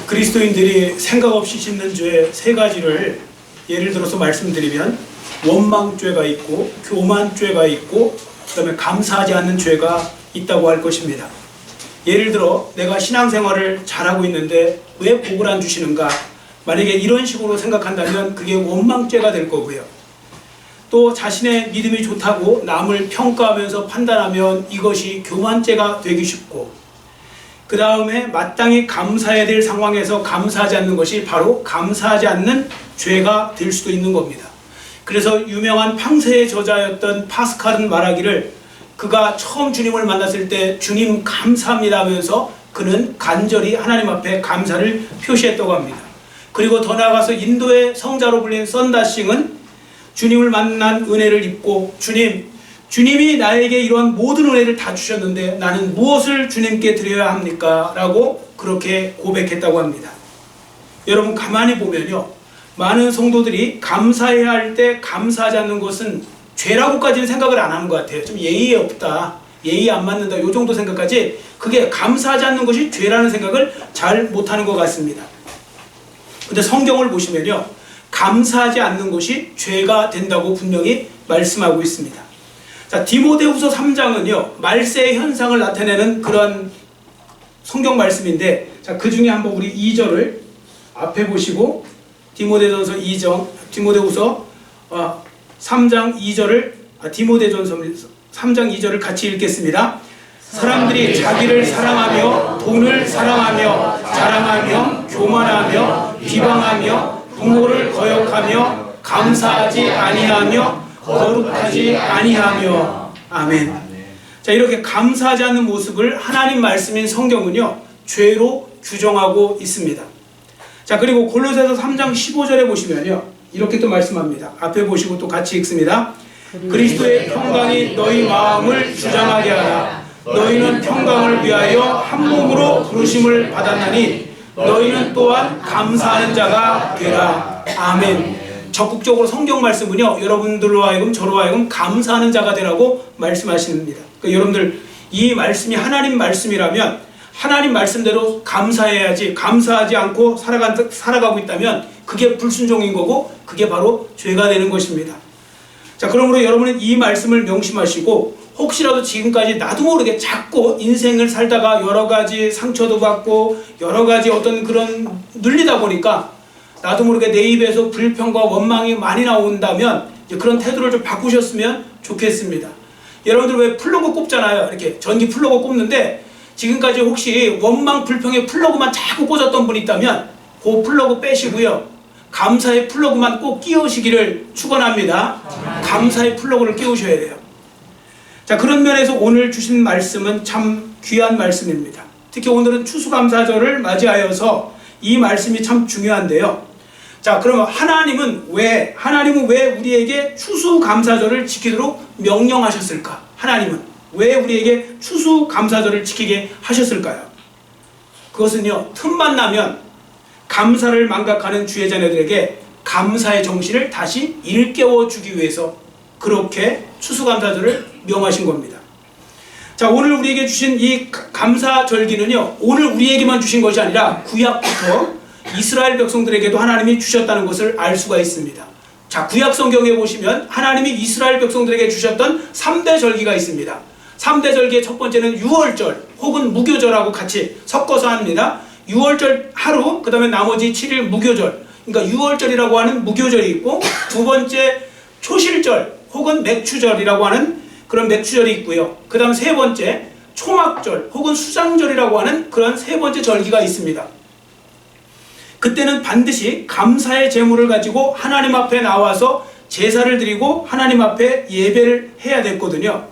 그리스도인들이 생각 없이 짓는 죄 세 가지를 예를 들어서 말씀드리면 원망죄가 있고 교만죄가 있고 그다음에 감사하지 않는 죄가 있다고 할 것입니다. 예를 들어 내가 신앙생활을 잘하고 있는데 왜 복을 안 주시는가? 만약에 이런 식으로 생각한다면 그게 원망죄가 될 거고요. 또 자신의 믿음이 좋다고 남을 평가하면서 판단하면 이것이 교만죄가 되기 쉽고, 그 다음에 마땅히 감사해야 될 상황에서 감사하지 않는 것이 바로 감사하지 않는 죄가 될 수도 있는 겁니다. 그래서 유명한 팡세의 저자였던 파스칼은 말하기를, 그가 처음 주님을 만났을 때 주님 감사합니다 하면서 그는 간절히 하나님 앞에 감사를 표시했다고 합니다. 그리고 더 나아가서 인도의 성자로 불린 썬다싱은 주님을 만난 은혜를 입고 주님이 나에게 이런 모든 은혜를 다 주셨는데 나는 무엇을 주님께 드려야 합니까? 라고 그렇게 고백했다고 합니다. 여러분 가만히 보면요, 많은 성도들이 감사해야 할 때 감사하지 않는 것은 죄라고까지는 생각을 안 하는 것 같아요. 좀 예의에 없다, 예의 안 맞는다, 요 정도 생각까지, 그게 감사하지 않는 것이 죄라는 생각을 잘 못하는 것 같습니다. 근데 성경을 보시면요, 감사하지 않는 것이 죄가 된다고 분명히 말씀하고 있습니다. 자, 디모데후서 3장은요 말세의 현상을 나타내는 그런 성경 말씀인데, 자, 그 중에 한번 우리 2절을 앞에 보시고 디모데후서 3장 2절을 디모데전서 3장 2절을 같이 읽겠습니다. 사람들이 자기를 사랑하며 돈을 사랑하며 자랑하며 교만하며 비방하며 부모를 거역하며 감사하지 아니하며 거룩하지 아니하며. 아멘. 자, 이렇게 감사하지 않는 모습을 하나님 말씀인 성경은요 죄로 규정하고 있습니다. 자, 그리고 골로새서 3장 15절에 보시면요 이렇게 또 말씀합니다. 앞에 보시고 또 같이 읽습니다. 그리스도의 평강이 너희 마음을 주장하게 하라. 너희는 평강을 위하여 한 몸으로 부르심을 받았나니 너희는 또한 감사하는 자가 되라. 아멘. 적극적으로 성경 말씀은요 여러분들로 하여금 저로 하여금 감사하는 자가 되라고 말씀하십니다. 그러니까 여러분들 이 말씀이 하나님 말씀이라면 하나님 말씀대로 감사해야지, 감사하지 않고 살아가고 있다면 그게 불순종인 거고 그게 바로 죄가 되는 것입니다. 자, 그러므로 여러분은 이 말씀을 명심하시고, 혹시라도 지금까지 나도 모르게 자꾸 인생을 살다가 여러 가지 상처도 받고 여러 가지 어떤 그런 눌리다 보니까 나도 모르게 내 입에서 불평과 원망이 많이 나온다면 이제 그런 태도를 좀 바꾸셨으면 좋겠습니다. 여러분들 왜 플러그 꼽잖아요. 이렇게 전기 플러그 꼽는데 지금까지 혹시 원망 불평의 플러그만 자꾸 꽂았던 분이 있다면 그 플러그 빼시고요, 감사의 플러그만 꼭 끼우시기를 축원합니다. 감사의 플러그를 끼우셔야 돼요. 자, 그런 면에서 오늘 주신 말씀은 참 귀한 말씀입니다. 특히 오늘은 추수감사절을 맞이하여서 이 말씀이 참 중요한데요. 자, 그러면 하나님은 왜 우리에게 추수감사절을 지키도록 명령하셨을까? 하나님은 왜 우리에게 추수감사절을 지키게 하셨을까요? 그것은요, 틈만 나면 감사를 망각하는 주의 자녀들에게 감사의 정신을 다시 일깨워주기 위해서 그렇게 추수감사절을 명하신 겁니다. 자, 오늘 우리에게 주신 이 감사절기는요, 오늘 우리에게만 주신 것이 아니라 구약부터 이스라엘 백성들에게도 하나님이 주셨다는 것을 알 수가 있습니다. 자, 구약 성경에 보시면 하나님이 이스라엘 백성들에게 주셨던 3대 절기가 있습니다. 3대 절기의 첫 번째는 유월절 혹은 무교절하고 같이 섞어서 합니다. 유월절 하루, 그 다음에 나머지 7일 무교절. 그러니까 유월절이라고 하는 무교절이 있고, 두 번째 초실절 혹은 맥추절이라고 하는 그런 맥추절이 있고요. 그 다음 세 번째 초막절 혹은 수장절이라고 하는 그런 세 번째 절기가 있습니다. 그때는 반드시 감사의 제물을 가지고 하나님 앞에 나와서 제사를 드리고 하나님 앞에 예배를 해야 됐거든요.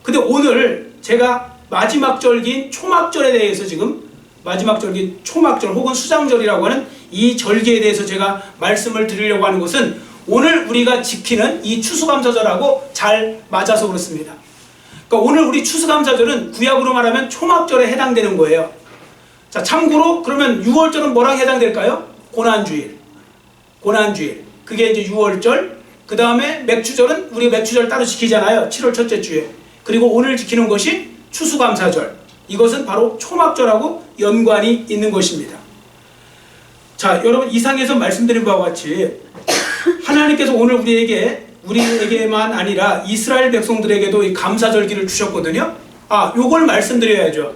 근데 오늘 제가 마지막 절기인 초막절에 대해서 지금 마지막 절기 초막절 혹은 수장절이라고 하는 이 절기에 대해서 제가 말씀을 드리려고 하는 것은 오늘 우리가 지키는 이 추수감사절하고 잘 맞아서 그렇습니다. 그러니까 오늘 우리 추수감사절은 구약으로 말하면 초막절에 해당되는 거예요. 자, 참고로 그러면 6월절은 뭐랑 해당될까요? 고난주일. 그게 이제 6월절. 그 다음에 맥추절은 우리 맥추절 따로 지키잖아요. 7월 첫째 주에. 그리고 오늘 지키는 것이 추수감사절. 이것은 바로 초막절하고 연관이 있는 것입니다. 자, 여러분 이상에서 말씀드린 바와 같이 하나님께서 오늘 우리에게만 아니라 이스라엘 백성들에게도 이 감사절기를 주셨거든요. 요걸 말씀드려야죠.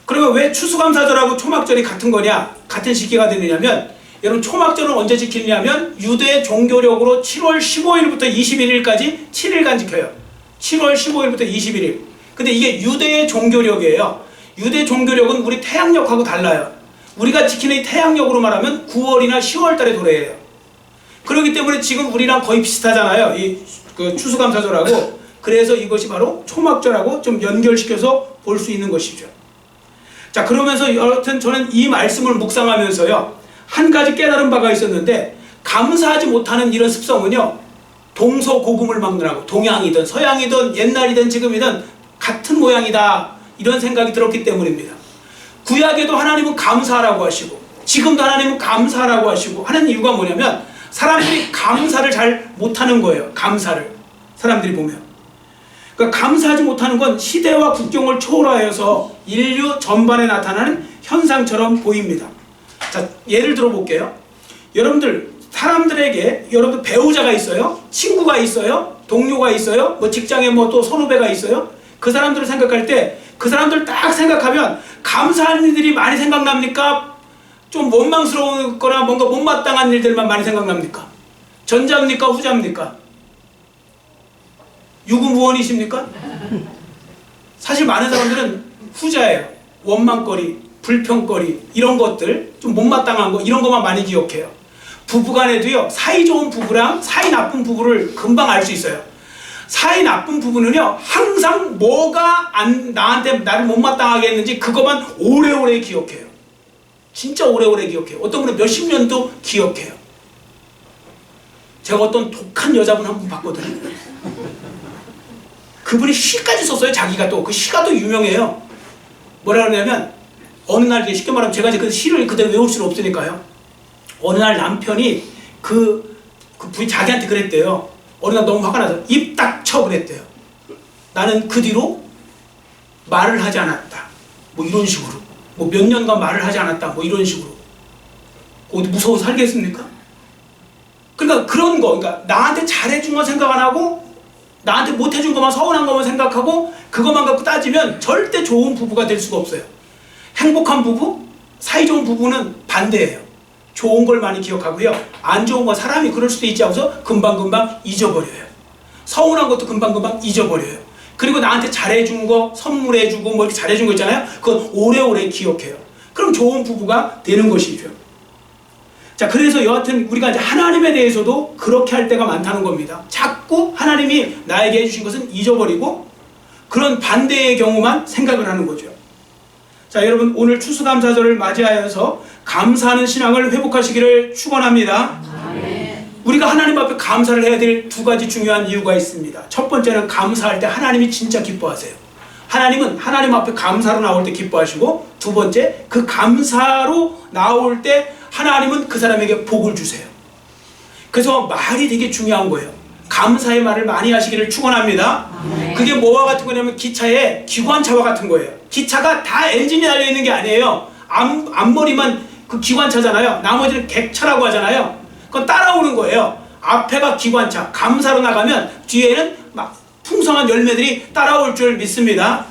그러면 왜 추수감사절하고 초막절이 같은 거냐? 같은 시기가 되느냐면, 여러분 초막절은 언제 지키냐면 유대 종교력으로 7월 15일부터 21일까지 7일간 지켜요. 7월 15일부터 21일. 근데 이게 유대의 종교력이에요. 유대 종교력은 우리 태양력하고 달라요. 우리가 지키는 이 태양력으로 말하면 9월이나 10월 달에 도래해요. 그렇기 때문에 지금 우리랑 거의 비슷하잖아요. 그 추수감사절하고. 그래서 이것이 바로 초막절하고 좀 연결시켜서 볼 수 있는 것이죠. 자, 그러면서 여하튼 저는 이 말씀을 묵상하면서요, 한 가지 깨달은 바가 있었는데, 감사하지 못하는 이런 습성은요, 동서고금을 막느라고, 동양이든 서양이든 옛날이든 지금이든 같은 모양이다, 이런 생각이 들었기 때문입니다. 구약에도 하나님은 감사하라고 하시고 지금도 하나님은 감사하라고 하시고 하는 이유가 뭐냐면, 사람들이 감사를 잘 못하는 거예요. 감사를 사람들이 보면, 그러니까 감사하지 못하는 건 시대와 국경을 초월하여서 인류 전반에 나타나는 현상처럼 보입니다. 자, 예를 들어 볼게요. 여러분들, 사람들에게 여러분들 배우자가 있어요, 친구가 있어요, 동료가 있어요, 뭐 직장에 뭐 또 선후배가 있어요. 그 사람들을 생각할 때 그 사람들 딱 생각하면 감사하는 일들이 많이 생각납니까? 좀 원망스러운 거나 뭔가 못마땅한 일들만 많이 생각납니까? 전자입니까? 후자입니까? 유구무원이십니까? 사실 많은 사람들은 후자예요. 원망거리, 불평거리, 이런 것들, 좀 못마땅한 거, 이런 것만 많이 기억해요. 부부간에도요, 사이 좋은 부부랑 사이 나쁜 부부를 금방 알 수 있어요. 사이 나쁜 부부는요, 항상 뭐가 나한테 나를 못마땅하게 했는지 그것만 오래오래 기억해요. 진짜 오래오래 기억해요. 어떤 분은 몇십 년도 기억해요. 제가 어떤 독한 여자분 한 분 봤거든요. 그분이 시까지 썼어요. 자기가 또 그 시가 또 유명해요. 뭐라 그러냐면, 어느 날, 쉽게 말하면 제가 이제 그 시를 그대로 외울 수는 없으니까요, 어느 날 남편이 그 부인 자기한테 그랬대요. 어느 날 너무 화가 나서 입 닥쳐 그랬대요. 나는 그 뒤로 말을 하지 않았다, 뭐 이런 식으로, 뭐 몇 년간 말을 하지 않았다, 뭐 이런 식으로. 어디 무서워서 살겠습니까? 그러니까 그런 거, 그러니까 나한테 잘해준 건 생각 안 하고 나한테 못해준 것만, 서운한 것만 생각하고 그것만 갖고 따지면 절대 좋은 부부가 될 수가 없어요. 행복한 부부, 사이좋은 부부는 반대예요. 좋은 걸 많이 기억하고요, 안 좋은 거, 사람이 그럴 수도 있지 하고서 금방금방 잊어버려요. 서운한 것도 금방금방 잊어버려요. 그리고 나한테 잘해준 거, 선물해주고 뭐 이렇게 잘해준 거 있잖아요, 그건 오래오래 기억해요. 그럼 좋은 부부가 되는 것이죠. 자, 그래서 여하튼 우리가 이제 하나님에 대해서도 그렇게 할 때가 많다는 겁니다. 자꾸 하나님이 나에게 해주신 것은 잊어버리고 그런 반대의 경우만 생각을 하는 거죠. 자, 여러분, 오늘 추수감사절을 맞이하여서 감사하는 신앙을 회복하시기를 축원합니다. 우리가 하나님 앞에 감사를 해야 될 두 가지 중요한 이유가 있습니다. 첫 번째는 감사할 때 하나님이 진짜 기뻐하세요. 하나님은 하나님 앞에 감사로 나올 때 기뻐하시고, 두 번째, 그 감사로 나올 때 하나님은 그 사람에게 복을 주세요. 그래서 말이 되게 중요한 거예요. 감사의 말을 많이 하시기를 축원합니다. 그게 뭐와 같은 거냐면 기차의 기관차와 같은 거예요. 기차가 다 엔진이 달려있는 게 아니에요. 앞머리만 그 기관차잖아요. 나머지는 객차라고 하잖아요. 그건 따라오는 거예요. 앞에가 기관차, 감사로 나가면 뒤에는 막 풍성한 열매들이 따라올 줄 믿습니다.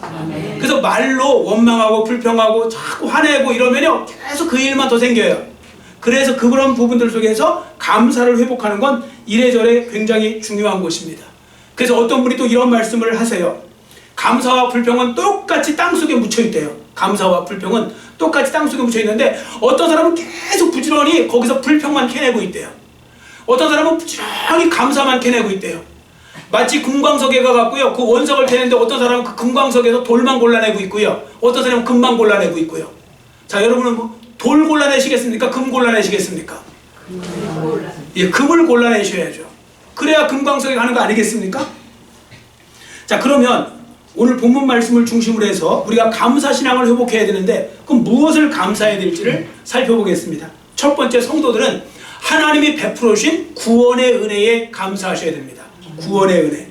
그래서 말로 원망하고 불평하고 자꾸 화내고 이러면요, 계속 그 일만 더 생겨요. 그래서 그런 부분들 속에서 감사를 회복하는 건 이래저래 굉장히 중요한 것입니다. 그래서 어떤 분이 또 이런 말씀을 하세요. 감사와 불평은 똑같이 땅속에 묻혀있대요. 감사와 불평은 똑같이 땅속에 묻혀있는데 어떤 사람은 계속 부지런히 거기서 불평만 캐내고 있대요. 어떤 사람은 부지런히 감사만 캐내고 있대요. 마치 금광석에 가갖고요, 그 원석을 캐는데 어떤 사람은 그 금광석에서 돌만 골라내고 있고요, 어떤 사람은 금만 골라내고 있고요. 자, 여러분은 뭐 돌 골라내시겠습니까? 금 골라내시겠습니까? 예, 금을 골라내셔야죠. 그래야 금광석에 가는 거 아니겠습니까? 자, 그러면 오늘 본문 말씀을 중심으로 해서 우리가 감사신앙을 회복해야 되는데, 그럼 무엇을 감사해야 될지를 살펴보겠습니다. 첫 번째, 성도들은 하나님이 베풀어 주신 구원의 은혜에 감사하셔야 됩니다. 구원의 은혜.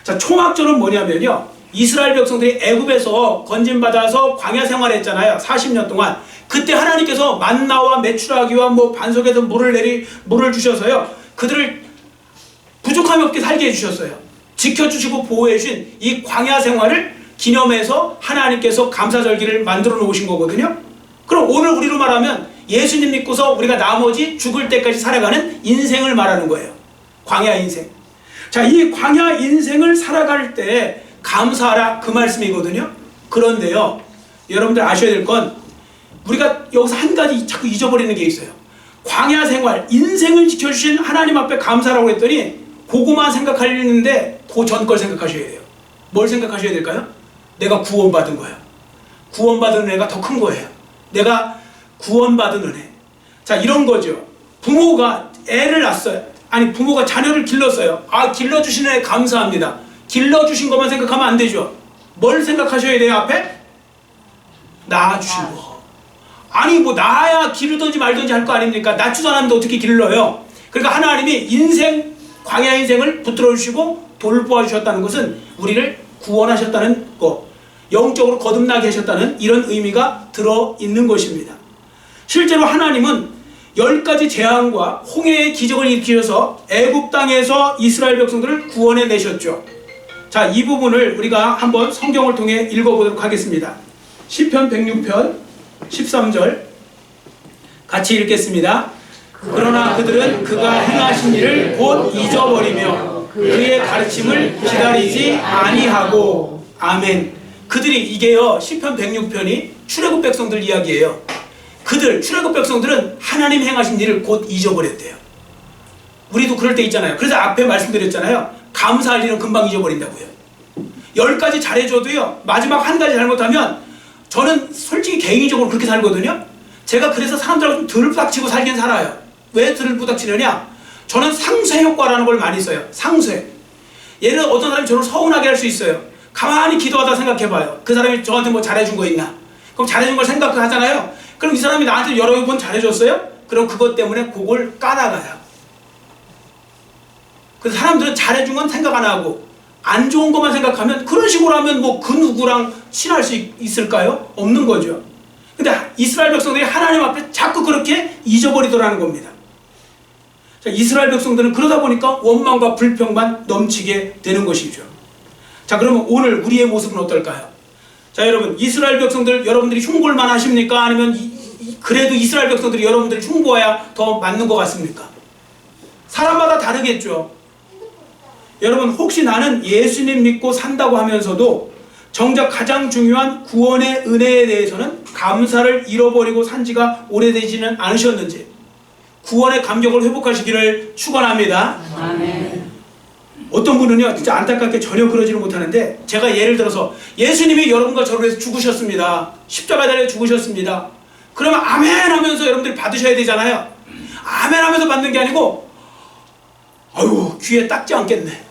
자, 초막절은 뭐냐면요, 이스라엘 백성들이 애굽에서 건진받아서 광야 생활했잖아요. 40년 동안. 그때 하나님께서 만나와 메추라기와 뭐 반석에서 물을 주셔서요. 그들을 부족함이 없게 살게 해주셨어요. 지켜주시고 보호해주신 이 광야 생활을 기념해서 하나님께서 감사절기를 만들어 놓으신 거거든요. 그럼 오늘 우리로 말하면 예수님 믿고서 우리가 나머지 죽을 때까지 살아가는 인생을 말하는 거예요. 광야 인생. 자, 이 광야 인생을 살아갈 때 감사하라 그 말씀이거든요. 그런데요, 여러분들 아셔야 될 건 우리가 여기서 한 가지 자꾸 잊어버리는 게 있어요. 광야 생활, 인생을 지켜주신 하나님 앞에 감사라고 했더니 그거만 생각하려는데 그 전 걸 생각하셔야 돼요. 뭘 생각하셔야 될까요? 내가 구원받은 거예요. 구원받은 은혜가 더 큰 거예요. 내가 구원받은 은혜. 자, 이런 거죠. 부모가 애를 낳았어요. 아니, 부모가 자녀를 길렀어요. 아, 길러주신 은혜 감사합니다. 길러주신 것만 생각하면 안 되죠. 뭘 생각하셔야 돼요, 앞에? 낳아주신 거. 아니, 뭐 낳아야 기르든지 말든지 할 거 아닙니까? 낳지도 않았는데 어떻게 길러요? 그러니까 하나님이 인생, 광야 인생을 붙들어 주시고 돌보아 주셨다는 것은 우리를 구원하셨다는 거, 영적으로 거듭나게 하셨다는 이런 의미가 들어있는 것입니다. 실제로 하나님은 10가지 재앙과 홍해의 기적을 일으키셔서 애굽 땅에서 이스라엘 백성들을 구원해 내셨죠. 자, 이 부분을 우리가 한번 성경을 통해 읽어보도록 하겠습니다. 시편 106편 13절 같이 읽겠습니다. 그러나 그들은 그가 행하신 일을 곧 잊어버리며 그의 가르침을 기다리지 아니하고. 아멘. 그들이, 이게요, 시편 106편이 출애굽 백성들 이야기예요. 출애굽 백성들은 하나님 행하신 일을 곧 잊어버렸대요. 우리도 그럴 때 있잖아요. 그래서 앞에 말씀드렸잖아요. 감사할 일은 금방 잊어버린다고요. 10가지 잘해줘도요, 마지막 한 가지 잘못하면, 저는 솔직히 개인적으로 그렇게 살거든요. 제가 그래서 사람들하고 좀 덜 부닥치고 살긴 살아요. 왜 덜 부닥치느냐? 저는 상쇄 효과라는 걸 많이 써요. 상쇄. 얘는 어떤 사람이 저를 서운하게 할 수 있어요. 가만히 기도하다 생각해봐요. 그 사람이 저한테 뭐 잘해준 거 있나? 그럼 잘해준 걸 생각하잖아요. 그럼 이 사람이 나한테 여러 번 잘해줬어요? 그럼 그것 때문에 그걸 까나가요. 그래서 사람들은 잘해준 건 생각 안 하고 안 좋은 것만 생각하면, 그런 식으로 하면 뭐 그 누구랑 친할 수 있을까요? 없는 거죠. 근데 이스라엘 백성들이 하나님 앞에 자꾸 그렇게 잊어버리더라는 겁니다. 자, 이스라엘 백성들은 그러다 보니까 원망과 불평만 넘치게 되는 것이죠. 자, 그러면 오늘 우리의 모습은 어떨까요? 자, 여러분, 이스라엘 백성들 여러분들이 흉볼만 하십니까? 아니면 그래도 이스라엘 백성들이 여러분들이 흉보아야 더 맞는 것 같습니까? 사람마다 다르겠죠. 여러분, 혹시 나는 예수님 믿고 산다고 하면서도 정작 가장 중요한 구원의 은혜에 대해서는 감사를 잃어버리고 산 지가 오래되지는 않으셨는지 구원의 감격을 회복하시기를 축원합니다. 아멘. 어떤 분은요, 진짜 안타깝게 전혀 그러지는 못하는데, 제가 예를 들어서 예수님이 여러분과 저를 위해서 죽으셨습니다. 십자가에 달려 죽으셨습니다. 그러면 아멘 하면서 여러분들이 받으셔야 되잖아요. 아멘 하면서 받는 게 아니고, 아유, 귀에 딱지 않겠네.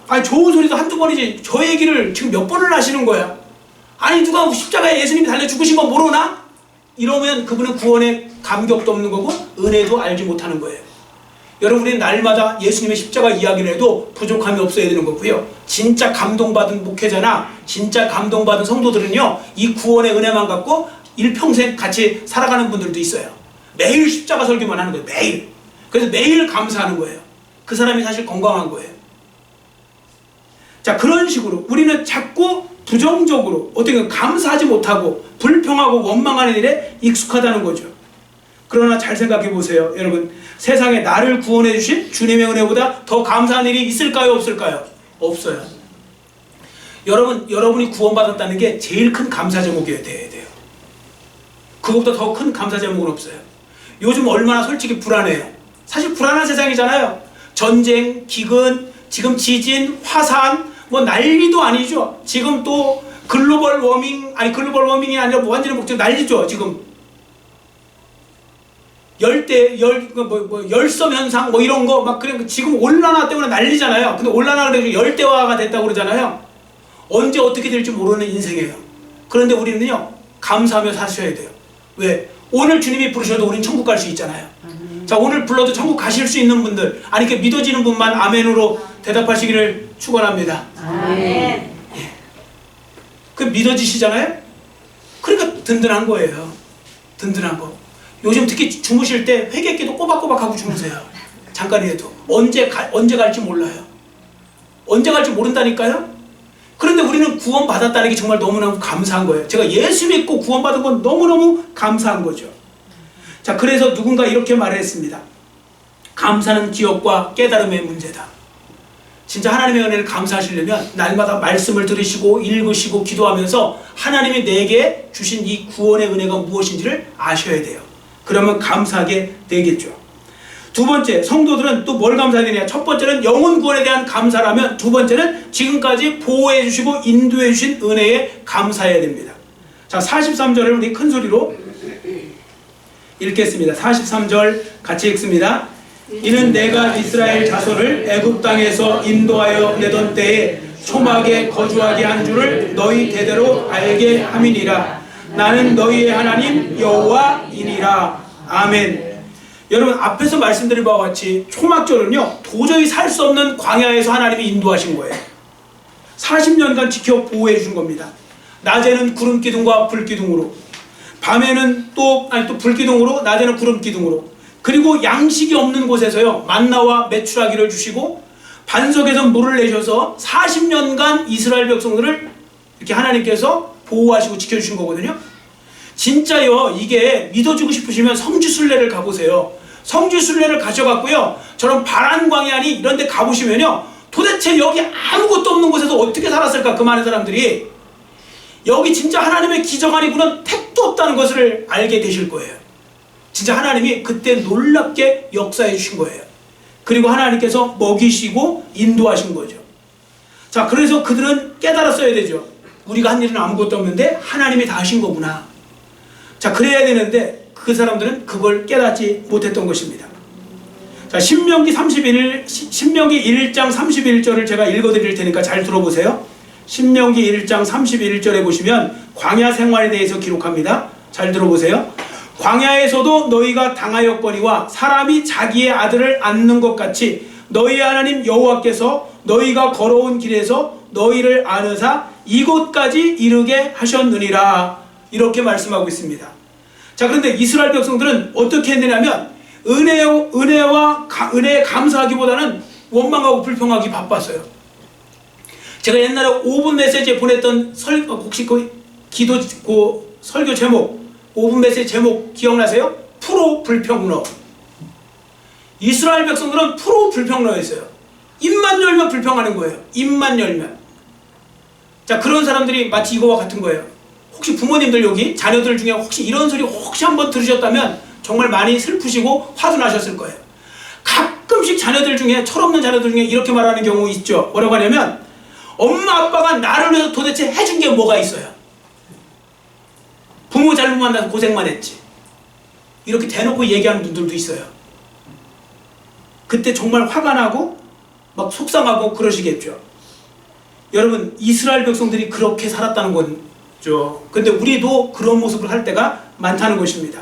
아니, 좋은 소리도 한두 번이지 저 얘기를 지금 몇 번을 하시는 거야. 아니, 누가 십자가에 예수님이 달려 죽으신 거 모르나? 이러면 그분은 구원의 감격도 없는 거고 은혜도 알지 못하는 거예요. 여러분, 우리는 날마다 예수님의 십자가 이야기를 해도 부족함이 없어야 되는 거고요. 진짜 감동받은 목회자나 진짜 감동받은 성도들은요, 이 구원의 은혜만 갖고 일평생 같이 살아가는 분들도 있어요. 매일 십자가 설교만 하는 거예요. 매일. 그래서 매일 감사하는 거예요. 그 사람이 사실 건강한 거예요. 자, 그런 식으로 우리는 자꾸 부정적으로 어떻게 감사하지 못하고 불평하고 원망하는 일에 익숙하다는 거죠. 그러나 잘 생각해 보세요. 여러분, 세상에 나를 구원해 주신 주님의 은혜보다 더 감사한 일이 있을까요? 없을까요? 없어요. 여러분이 구원받았다는 게 제일 큰 감사 제목이어야 돼요. 그것보다 더 큰 감사 제목은 없어요. 요즘 얼마나 솔직히 불안해요. 사실 불안한 세상이잖아요. 전쟁, 기근, 지금 지진, 화산, 뭐 난리도 아니죠. 지금 또 글로벌 워밍이 아니라 뭐 완전히 목적 난리죠. 지금 열섬 현상 뭐 이런 거 막 그래, 지금 온난화 때문에 난리잖아요. 근데 온난화가 되고 열대화가 됐다고 그러잖아요. 언제 어떻게 될지 모르는 인생이에요. 그런데 우리는요, 감사하며 사셔야 돼요. 왜? 오늘 주님이 부르셔도 우리는 천국 갈 수 있잖아요. 자, 오늘 불러도 천국 가실 수 있는 분들, 아니, 이렇게 믿어지는 분만 아멘으로 대답하시기를 축원합니다. 아멘. 예. 믿어지시잖아요. 그러니까 든든한 거예요. 든든한 거. 요즘 특히 주무실 때 회개기도 꼬박꼬박 하고 주무세요. 잠깐이라도. 언제 갈지 몰라요. 언제 갈지 모른다니까요. 그런데 우리는 구원받았다는 게 정말 너무너무 감사한 거예요. 제가 예수 믿고 구원받은 건 너무너무 감사한 거죠. 자, 그래서 누군가 이렇게 말했습니다. 감사는 기억과 깨달음의 문제다. 진짜 하나님의 은혜를 감사하시려면 날마다 말씀을 들으시고 읽으시고 기도하면서 하나님이 내게 주신 이 구원의 은혜가 무엇인지를 아셔야 돼요. 그러면 감사하게 되겠죠. 두 번째, 성도들은 또 뭘 감사해야 되냐? 첫 번째는 영혼 구원에 대한 감사라면, 두 번째는 지금까지 보호해 주시고 인도해 주신 은혜에 감사해야 됩니다. 자, 43절을 우리 큰 소리로 읽겠습니다. 43절 같이 읽습니다. 이는 내가 이스라엘 자손을 애굽 땅에서 인도하여 내던 때에 초막에 거주하게 한 줄을 너희 대대로 알게 함이니라. 나는 너희의 하나님 여호와이니라. 아멘. 여러분, 앞에서 말씀드린 바와 같이 초막절은요, 도저히 살 수 없는 광야에서 하나님이 인도하신 거예요. 40년간 지켜 보호해 주신 겁니다. 낮에는 구름 기둥과 불 기둥으로, 밤에는 또 불 기둥으로, 낮에는 구름 기둥으로, 그리고 양식이 없는 곳에서요, 만나와 메추라기를 주시고 반석에서 물을 내셔서 40년간 이스라엘 백성들을 이렇게 하나님께서 보호하시고 지켜주신 거거든요. 진짜요, 이게 믿어주고 싶으시면 성지순례를 가보세요. 성지순례를 가셔갖고요, 저런 바란 광야니 이런 데 가보시면요, 도대체 여기 아무것도 없는 곳에서 어떻게 살았을까, 그 많은 사람들이. 여기 진짜 하나님의 기적 아니고는 택도 없다는 것을 알게 되실 거예요. 진짜 하나님이 그때 놀랍게 역사해 주신 거예요. 그리고 하나님께서 먹이시고 인도하신 거죠. 자, 그래서 그들은 깨달았어야 되죠. 우리가 한 일은 아무것도 없는데 하나님이 다 하신 거구나. 자, 그래야 되는데 그 사람들은 그걸 깨닫지 못했던 것입니다. 자, 신명기 1장 31절을 제가 읽어드릴 테니까 잘 들어보세요. 신명기 1장 31절에 보시면 광야 생활에 대해서 기록합니다. 잘 들어보세요. 광야에서도 너희가 당하였거니와 사람이 자기의 아들을 안는 것 같이 너희 하나님 여호와께서 너희가 걸어온 길에서 너희를 안으사 이곳까지 이르게 하셨느니라. 이렇게 말씀하고 있습니다. 자, 그런데 이스라엘 백성들은 어떻게 했느냐면 은혜에 감사하기보다는 원망하고 불평하기 바빴어요. 제가 옛날에 5분 메시지에 보냈던 혹시 설교 제목, 5분 메시지 제목 기억나세요? 프로 불평러. 이스라엘 백성들은 프로 불평러였어요. 입만 열면 불평하는 거예요. 입만 열면. 자, 그런 사람들이 마치 이거와 같은 거예요. 혹시 부모님들 여기 자녀들 중에 혹시 이런 소리 혹시 한번 들으셨다면 정말 많이 슬프시고 화도 나셨을 거예요. 가끔씩 자녀들 중에, 철없는 자녀들 중에 이렇게 말하는 경우 있죠. 뭐라고 하냐면, 엄마 아빠가 나를 위해서 도대체 해준 게 뭐가 있어요? 부모 잘못 만나서 고생만 했지. 이렇게 대놓고 얘기하는 분들도 있어요. 그때 정말 화가 나고 막 속상하고 그러시겠죠. 여러분, 이스라엘 백성들이 그렇게 살았다는 거죠. 근데 우리도 그런 모습을 할 때가 많다는 것입니다.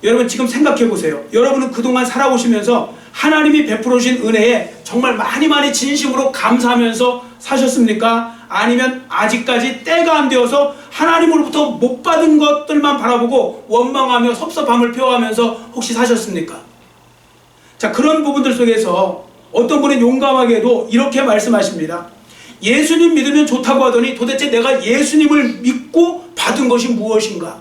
여러분, 지금 생각해 보세요. 여러분은 그동안 살아오시면서 하나님이 베풀어 주신 은혜에 정말 많이 진심으로 감사하면서 사셨습니까? 아니면 아직까지 때가 안 되어서 하나님으로부터 못 받은 것들만 바라보고 원망하며 섭섭함을 표하면서 혹시 사셨습니까? 자, 그런 부분들 속에서 어떤 분은 용감하게도 이렇게 말씀하십니다. 예수님 믿으면 좋다고 하더니 도대체 내가 예수님을 믿고 받은 것이 무엇인가?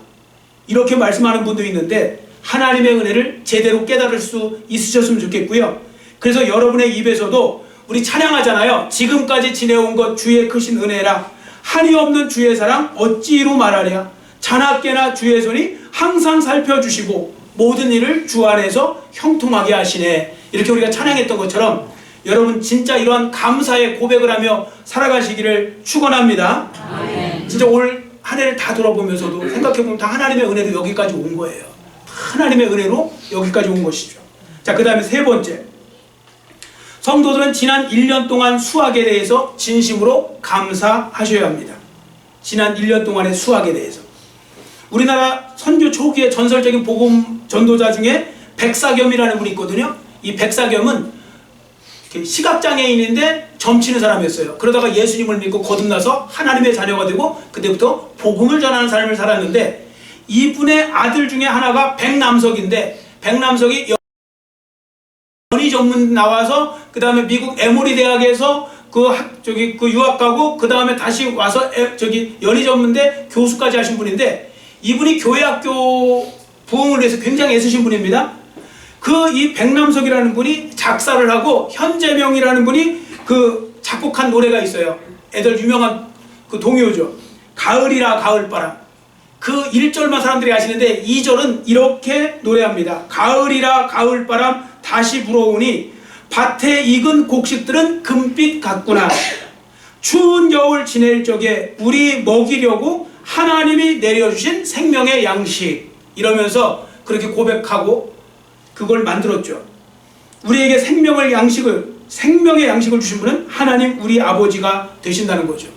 이렇게 말씀하는 분도 있는데, 하나님의 은혜를 제대로 깨달을 수 있으셨으면 좋겠고요. 그래서 여러분의 입에서도 우리 찬양하잖아요. 지금까지 지내온 것 주의 크신 은혜라. 한이 없는 주의 사랑 어찌로 말하랴. 자나깨나 주의 손이 항상 살펴주시고 모든 일을 주 안에서 형통하게 하시네. 이렇게 우리가 찬양했던 것처럼 여러분 진짜 이러한 감사의 고백을 하며 살아가시기를 축원합니다. 진짜 올 한 해를 다 돌아보면서도 생각해보면 다 하나님의 은혜로 여기까지 온 거예요. 하나님의 은혜로 여기까지 온 것이죠. 자, 그 다음에 세 번째, 성도들은 지난 1년 동안 수학에 대해서 진심으로 감사하셔야 합니다. 지난 1년 동안의 수학에 대해서. 우리나라 선교 초기의 전설적인 복음 전도자 중에 백사겸이라는 분이 있거든요. 이 백사겸은 시각장애인인데 점치는 사람이었어요. 그러다가 예수님을 믿고 거듭나서 하나님의 자녀가 되고 그때부터 복음을 전하는 삶을 살았는데, 이분의 아들 중에 하나가 백남석인데, 백남석이 연희 전문 나와서 그 다음에 미국 에모리 대학에서 그 유학 가고 그 다음에 다시 와서 연희 전문대 교수까지 하신 분인데, 이분이 교회학교 부흥을 위해서 굉장히 애쓰신 분입니다. 이 백남석이라는 분이 작사를 하고 현재명이라는 분이 그 작곡한 노래가 있어요. 애들 유명한 그 동요죠. 가을이라 가을바람. 그 1절만 사람들이 아시는데 2절은 이렇게 노래합니다. 가을이라 가을바람 다시 불어오니 밭에 익은 곡식들은 금빛 같구나. 추운 겨울 지낼 적에 우리 먹이려고 하나님이 내려주신 생명의 양식. 이러면서 그렇게 고백하고 그걸 만들었죠. 우리에게 생명의 양식을 주신 분은 하나님 우리 아버지가 되신다는 거죠.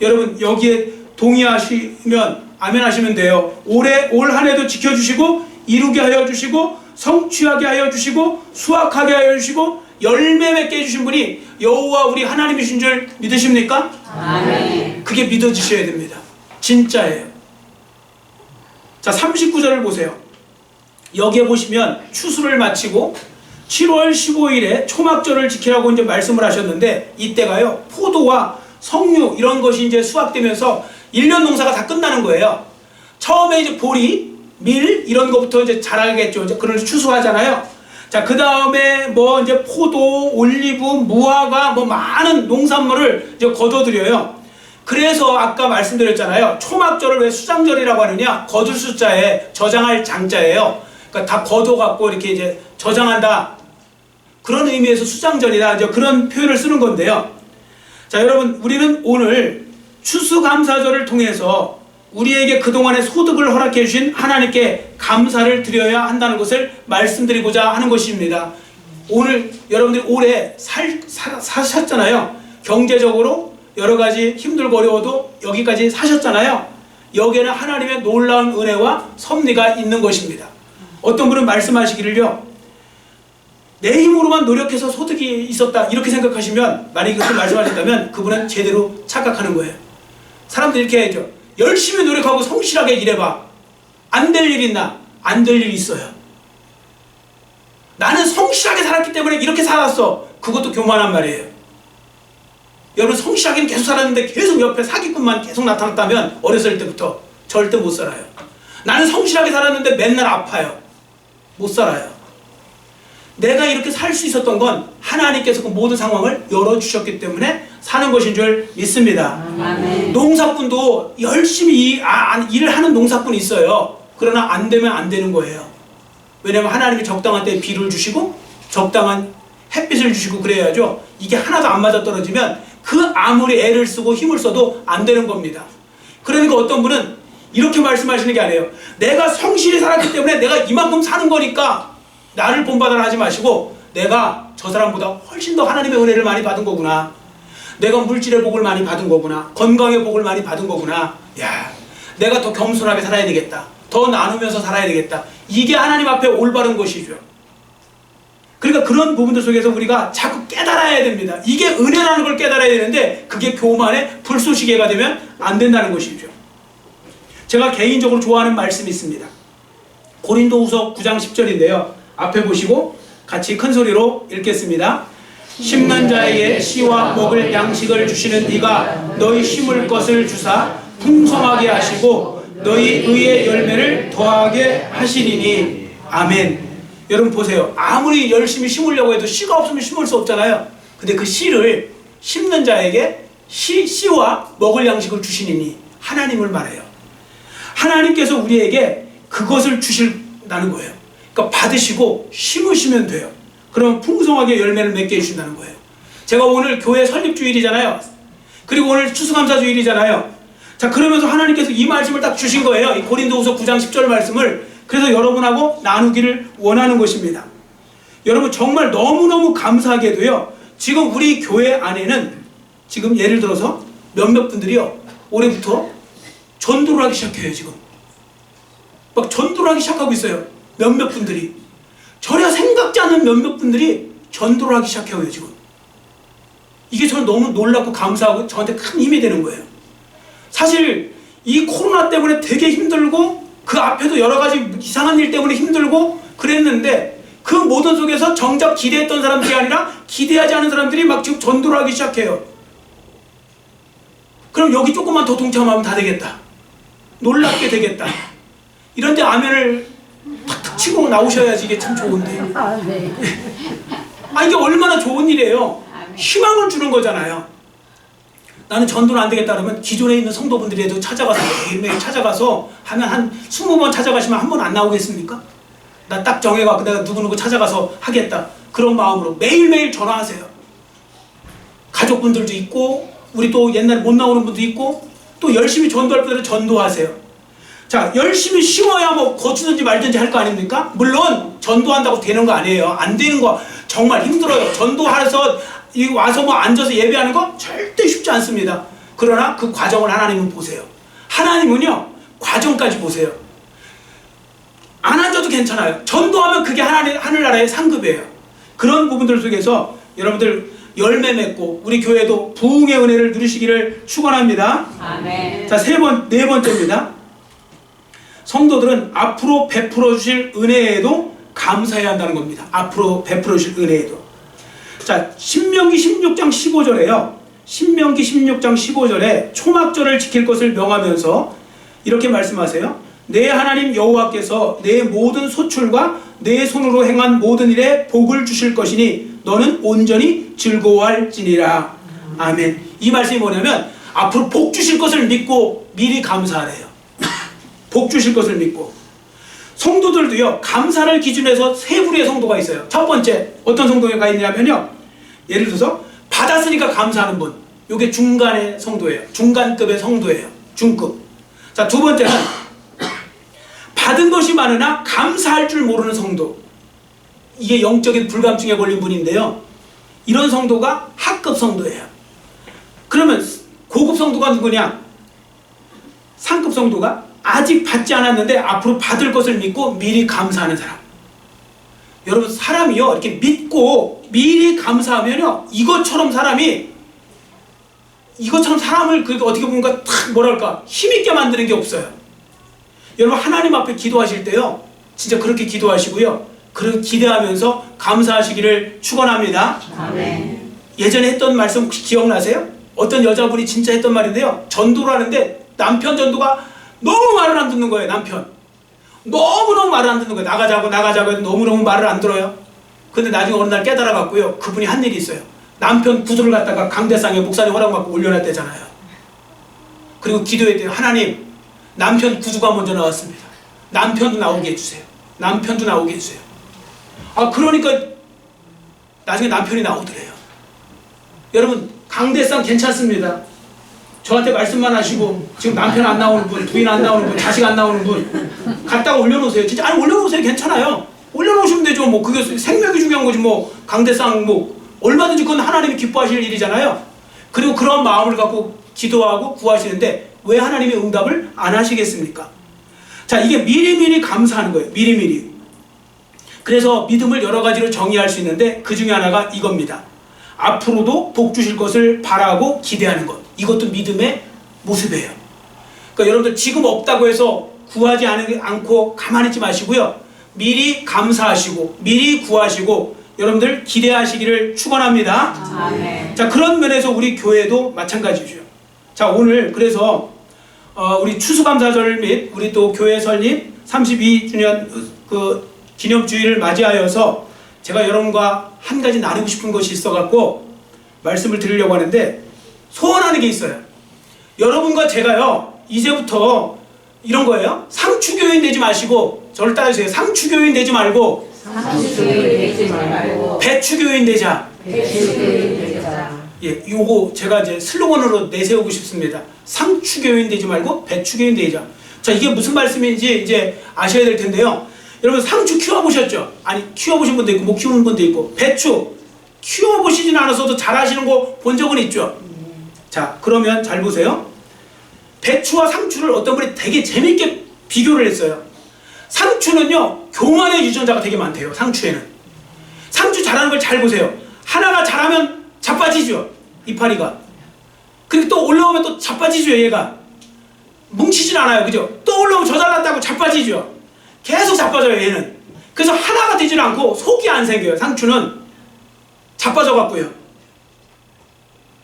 여러분 여기에 동의하시면 아멘 하시면 돼요. 올 한 해도 지켜주시고 이루게 하여 주시고 성취하게 하여 주시고 수확하게 하여 주시고 열매 맺게 해주신 분이 여호와 우리 하나님이신 줄 믿으십니까? 아멘. 그게 믿어지셔야 됩니다. 진짜예요. 자, 39절을 보세요. 여기에 보시면 추수를 마치고 7월 15일에 초막절을 지키라고 이제 말씀을 하셨는데, 이때가요 포도와 석류 이런 것이 이제 수확되면서 1년 농사가 다 끝나는 거예요. 처음에 이제 보리, 밀 이런 것부터 이제 자라겠죠. 그걸 추수하잖아요. 자, 그 다음에 뭐 이제 포도, 올리브, 무화과 뭐 많은 농산물을 이제 거둬들여요. 그래서 아까 말씀드렸잖아요. 초막절을 왜 수장절이라고 하느냐? 거둘 숫자에 저장할 장자예요. 그러니까 다 거둬갖고 이렇게 이제 저장한다. 그런 의미에서 수장절이다. 이제 그런 표현을 쓰는 건데요. 자, 여러분, 우리는 오늘 추수감사절을 통해서 우리에게 그동안의 소득을 허락해 주신 하나님께 감사를 드려야 한다는 것을 말씀드리고자 하는 것입니다. 오늘 여러분들이 올해 사셨잖아요. 경제적으로 여러 가지 힘들고 어려워도 여기까지 사셨잖아요. 여기에는 하나님의 놀라운 은혜와 섭리가 있는 것입니다. 어떤 분은 말씀하시기를요, 내 힘으로만 노력해서 소득이 있었다 이렇게 생각하시면, 만약에 그렇게 말씀하셨다면 그분은 제대로 착각하는 거예요. 사람들이 이렇게 해야죠. 열심히 노력하고 성실하게 일해봐. 안 될 일 있나? 안 될 일 있어요. 나는 성실하게 살았기 때문에 이렇게 살았어. 그것도 교만한 말이에요. 여러분, 성실하게는 계속 살았는데 계속 옆에 사기꾼만 계속 나타났다면 어렸을 때부터 절대 못 살아요. 나는 성실하게 살았는데 맨날 아파요. 못 살아요. 내가 이렇게 살 수 있었던 건 하나님께서 그 모든 상황을 열어주셨기 때문에 사는 것인 줄 믿습니다. 아멘. 농사꾼도 열심히 일을 하는 농사꾼이 있어요. 그러나 안 되면 안 되는 거예요. 왜냐하면 하나님이 적당한 때에 비를 주시고 적당한 햇빛을 주시고 그래야죠. 이게 하나도 안 맞아떨어지면 그 아무리 애를 쓰고 힘을 써도 안 되는 겁니다. 그러니까 어떤 분은 이렇게 말씀하시는 게 아니에요. 내가 성실히 살았기 때문에 내가 이만큼 사는 거니까 나를 본받아라 하지 마시고, 내가 저 사람보다 훨씬 더 하나님의 은혜를 많이 받은 거구나. 내가 물질의 복을 많이 받은 거구나. 건강의 복을 많이 받은 거구나. 야, 내가 더 겸손하게 살아야 되겠다. 더 나누면서 살아야 되겠다. 이게 하나님 앞에 올바른 것이죠. 그러니까 그런 부분들 속에서 우리가 자꾸 깨달아야 됩니다. 이게 은혜라는 걸 깨달아야 되는데 그게 교만의 불쏘시개가 되면 안 된다는 것이죠. 제가 개인적으로 좋아하는 말씀이 있습니다. 고린도후서 9장 10절인데요. 앞에 보시고 같이 큰 소리로 읽겠습니다. 심는 자에게 씨와 먹을 양식을 주시는 이가 너희 심을 것을 주사 풍성하게 하시고 너희 의의 열매를 더하게 하시리니. 아멘. 여러분 보세요. 아무리 열심히 심으려고 해도 씨가 없으면 심을 수 없잖아요. 근데 그 씨를 심는 자에게 씨와 먹을 양식을 주시니, 하나님을 말해요. 하나님께서 우리에게 그것을 주신다는 거예요. 그러니까 받으시고 심으시면 돼요. 그러면 풍성하게 열매를 맺게 해주신다는 거예요. 제가 오늘 교회 설립주일이잖아요. 그리고 오늘 추수감사주일이잖아요. 자, 그러면서 하나님께서 이 말씀을 딱 주신 거예요. 이 고린도후서 9장 10절 말씀을. 그래서 여러분하고 나누기를 원하는 것입니다. 여러분 정말 너무너무 감사하게도요, 지금 우리 교회 안에는 지금 예를 들어서 몇몇 분들이요, 올해부터 전도를 하기 시작해요. 지금 막 전도를 하기 시작하고 있어요. 몇몇 분들이, 전혀 생각지 않는 몇몇 분들이 전도를 하기 시작해요. 지금 이게 저는 너무 놀랍고 감사하고 저한테 큰 힘이 되는 거예요. 사실 이 코로나 때문에 되게 힘들고 그 앞에도 여러 가지 이상한 일 때문에 힘들고 그랬는데 그 모든 속에서 정작 기대했던 사람들이 아니라 기대하지 않은 사람들이 막 지금 전도를 하기 시작해요. 그럼 여기 조금만 더 동참하면 다 되겠다. 놀랍게 되겠다. 이런데 아멘을 탁탁 치고 나오셔야지 이게 참 좋은데. 이게 얼마나 좋은 일이에요. 희망을 주는 거잖아요. 나는 전도는 안 되겠다 그러면 기존에 있는 성도분들에도 찾아가서 매일매일 찾아가서 하면 한 20번 찾아가시면 한 번 안 나오겠습니까? 나 딱 정해갖고 내가 누구누구 찾아가서 하겠다. 그런 마음으로 매일매일 전화하세요. 가족분들도 있고 우리 또 옛날에 못 나오는 분도 있고 또 열심히 전도할 분들은 전도하세요. 자, 열심히 쉬어야 뭐 거치든지 말든지 할 거 아닙니까? 물론 전도한다고 되는 거 아니에요. 안 되는 거 정말 힘들어요. 전도해서 와서 뭐 앉아서 예배하는 거 절대 쉽지 않습니다. 그러나 그 과정을 하나님은 보세요. 하나님은요 과정까지 보세요. 안 앉아도 괜찮아요. 전도하면 그게 하늘나라의 상급이에요. 그런 부분들 속에서 여러분들 열매 맺고 우리 교회도 부흥의 은혜를 누리시기를 축원합니다. 아멘. 자, 네 번째입니다. 성도들은 앞으로 베풀어 주실 은혜에도 감사해야 한다는 겁니다. 앞으로 베풀어 주실 은혜에도. 자, 신명기 16장 15절에요. 신명기 16장 15절에 초막절을 지킬 것을 명하면서 이렇게 말씀하세요. 내 하나님 여호와께서 내 모든 소출과 내 손으로 행한 모든 일에 복을 주실 것이니 너는 온전히 즐거워할지니라. 아멘. 이 말씀이 뭐냐면 앞으로 복 주실 것을 믿고 미리 감사하래요. 복 주실 것을 믿고. 성도들도요 감사를 기준해서 세 부류의 성도가 있어요. 첫 번째 어떤 성도가 있냐면요, 예를 들어서 받았으니까 감사하는 분, 이게 중간의 성도예요. 중간급의 성도예요. 중급. 자, 두 번째는 받은 것이 많으나 감사할 줄 모르는 성도. 이게 영적인 불감증에 걸린 분인데요, 이런 성도가 하급 성도예요. 그러면 고급 성도가 누구냐? 상급 성도가 아직 받지 않았는데 앞으로 받을 것을 믿고 미리 감사하는 사람. 여러분, 사람이요 이렇게 믿고 미리 감사하면요 이것처럼 사람을 어떻게 보면 탁 뭐랄까 힘있게 만드는 게 없어요. 여러분, 하나님 앞에 기도하실 때요 진짜 그렇게 기도하시고요, 그렇게 기대하면서 감사하시기를 축원합니다. 아멘. 예전에 했던 말씀 혹시 기억나세요? 어떤 여자분이 진짜 했던 말인데요, 전도를 하는데 남편 전도가 너무 말을 안 듣는 거예요. 남편 너무너무 말을 안 듣는 거예요. 나가자고 해도 너무너무 말을 안 들어요. 근데 나중에 어느 날 깨달아갖고요, 그분이 한 일이 있어요. 남편 구두를 갖다가 강대상에 목사님 허락받고 올려놨대잖아요. 그리고 기도했대요. 하나님, 남편 구두가 먼저 나왔습니다. 남편도 나오게 해주세요. 남편도 나오게 해주세요. 그러니까 나중에 남편이 나오더래요. 여러분, 강대상 괜찮습니다. 저한테 말씀만 하시고 지금 남편 안 나오는 분, 부인 안 나오는 분, 자식 안 나오는 분 갖다가 올려놓으세요. 진짜 올려놓으세요. 괜찮아요. 올려놓으시면 되죠. 뭐 그게 생명이 중요한 거지. 뭐 강대상 뭐 얼마든지 그건 하나님이 기뻐하실 일이잖아요. 그리고 그런 마음을 갖고 기도하고 구하시는데 왜 하나님이 응답을 안 하시겠습니까? 자, 이게 미리미리 감사하는 거예요. 미리미리. 그래서 믿음을 여러 가지로 정의할 수 있는데 그 중에 하나가 이겁니다. 앞으로도 복 주실 것을 바라고 기대하는 것. 이것도 믿음의 모습이에요. 그러니까 여러분들 지금 없다고 해서 구하지 않고 가만히 있지 마시고요, 미리 감사하시고 미리 구하시고 여러분들 기대하시기를 축원합니다. 아멘. 자, 그런 면에서 우리 교회도 마찬가지죠. 자, 오늘 그래서 우리 추수감사절 및 우리 또 교회 설립 32주년 그 기념주의를 맞이하여서 제가 여러분과 한 가지 나누고 싶은 것이 있어갖고 말씀을 드리려고 하는데, 소원하는 게 있어요. 여러분과 제가요 이제부터 이런 거예요. 상추교인 되지 마시고, 저를 따라주세요. 상추교인 되지 말고 배추교인 되자. 예, 요거 제가 이제 슬로건으로 내세우고 싶습니다. 상추교인 되지 말고 배추교인 되자. 자, 이게 무슨 말씀인지 이제 아셔야 될 텐데요. 여러분, 상추 키워보셨죠? 아니, 키워보신 분도 있고 못 키우는 분도 있고, 배추 키워보시진 않았어도 잘하시는 거 본 적은 있죠? 자, 그러면 잘 보세요. 배추와 상추를 어떤 분이 되게 재밌게 비교를 했어요. 상추는요 교만의 유전자가 되게 많대요. 상추에는. 상추 잘하는 걸 잘 보세요. 하나가 잘하면 자빠지죠. 이파리가. 그리고 또 올라오면 또 자빠지죠. 얘가 뭉치질 않아요. 그죠? 또 올라오면 저 잘났다고 자빠지죠. 계속 자빠져요. 얘는. 그래서 하나가 되질 않고 속이 안 생겨요. 상추는 자빠져 갖고요.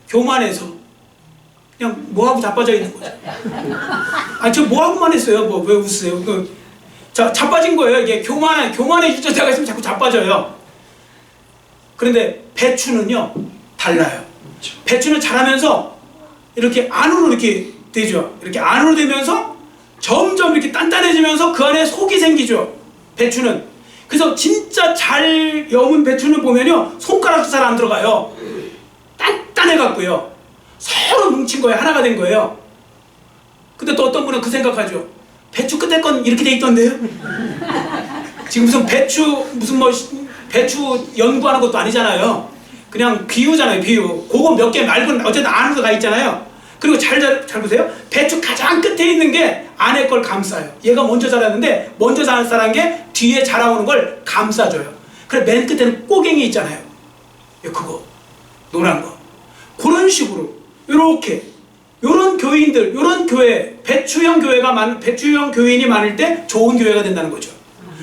교만해서 그냥 뭐하고 자빠져 있는 거죠. 아니 저 뭐하고만 했어요. 뭐 왜 웃으세요? 자빠진 거예요. 이게 교만의 유전자가 있으면 자꾸 자빠져요. 그런데 배추는요 달라요. 배추는 자라면서 이렇게 안으로 이렇게 되죠. 이렇게 안으로 되면서 점점 이렇게 단단해지면서 그 안에 속이 생기죠. 배추는. 그래서 진짜 잘 여문 배추는 보면요 손가락도 잘 안 들어가요. 단단해 갖고요. 서로 뭉친 거예요. 하나가 된 거예요. 근데 또 어떤 분은 그 생각하죠. 배추 끝에 건 이렇게 돼 있던데요? 지금 무슨 배추 연구하는 것도 아니잖아요. 그냥 비유잖아요. 비유. 그거 몇 개 말고는 어쨌든 안으로 가 있잖아요. 그리고 잘 보세요. 배추 가장 끝에 있는 게 안에 걸 감싸요. 얘가 먼저 자랐는데 먼저 자란 게 뒤에 자라오는 걸 감싸줘요. 그래 맨 끝에는 꼬갱이 있잖아요. 그거 노란 거. 그런 식으로 요렇게 요런 교인들, 요런 교회, 배추형 교인이 많을 때 좋은 교회가 된다는 거죠.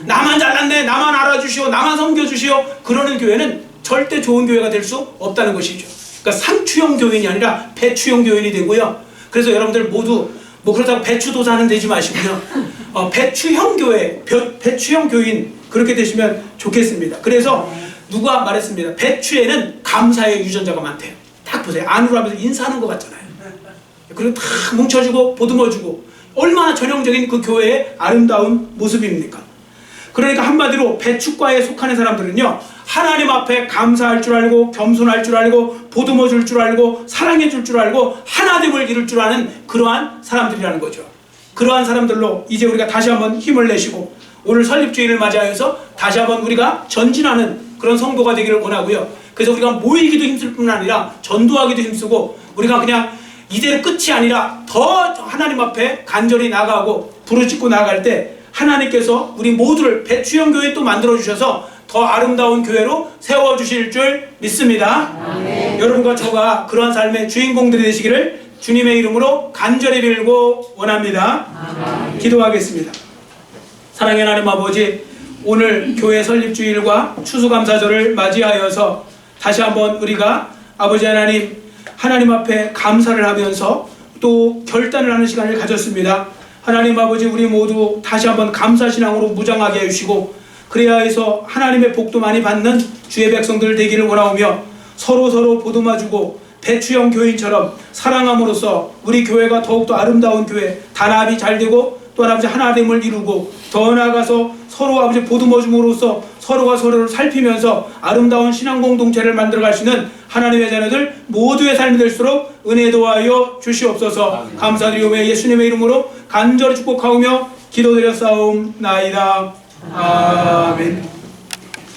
나만 잘났네, 나만 알아주시오, 나만 섬겨주시오. 그러는 교회는 절대 좋은 교회가 될 수 없다는 것이죠. 그러니까 상추형 교인이 아니라 배추형 교인이 되고요. 그래서 여러분들 모두 뭐 그렇다고 배추도사는 되지 마시고요. 배추형 교회, 배추형 교인 그렇게 되시면 좋겠습니다. 그래서 누가 말했습니다. 배추에는 감사의 유전자가 많대요. 딱 보세요. 안으로 하면서 인사하는 것 같잖아요. 그리고 다 뭉쳐주고 보듬어주고 얼마나 전형적인 그 교회의 아름다운 모습입니까? 그러니까 한마디로 배추과에 속하는 사람들은요 하나님 앞에 감사할 줄 알고 겸손할 줄 알고 보듬어 줄 줄 알고 사랑해 줄 줄 알고 하나됨을 이룰 줄 아는 그러한 사람들이라는 거죠. 그러한 사람들로 이제 우리가 다시 한번 힘을 내시고 오늘 설립주일을 맞이하여서 다시 한번 우리가 전진하는 그런 성도가 되기를 원하고요. 그래서 우리가 모이기도 힘들 뿐 아니라 전도하기도 힘쓰고 우리가 그냥 이대로 끝이 아니라 더 하나님 앞에 간절히 나가고 부르짖고 나아갈 때 하나님께서 우리 모두를 배추형 교회 또 만들어주셔서 더 아름다운 교회로 세워주실 줄 믿습니다. 아멘. 여러분과 저가 그러한 삶의 주인공들이 되시기를 주님의 이름으로 간절히 빌고 원합니다. 아멘. 기도하겠습니다. 사랑의 하나님 아버지, 오늘 교회 설립주일과 추수감사절을 맞이하여서 다시 한번 우리가 아버지 하나님 앞에 감사를 하면서 또 결단을 하는 시간을 가졌습니다. 하나님 아버지, 우리 모두 다시 한번 감사신앙으로 무장하게 해주시고 그래야 해서 하나님의 복도 많이 받는 주의 백성들 되기를 원하오며 서로 보듬어주고 배추형 교인처럼 사랑함으로써 우리 교회가 더욱더 아름다운 교회, 단합이 잘 되고 또 아버지 하나됨을 이루고 더 나아가서 서로 아버지 보듬어줌으로써 서로가 서로를 살피면서 아름다운 신앙 공동체를 만들어갈 수 있는 하나님의 자녀들 모두의 삶이 될수록 은혜 도하여 주시옵소서. 감사드리오며 예수님의 이름으로 간절히 축복하오며 기도드렸사옵나이다. 아멘.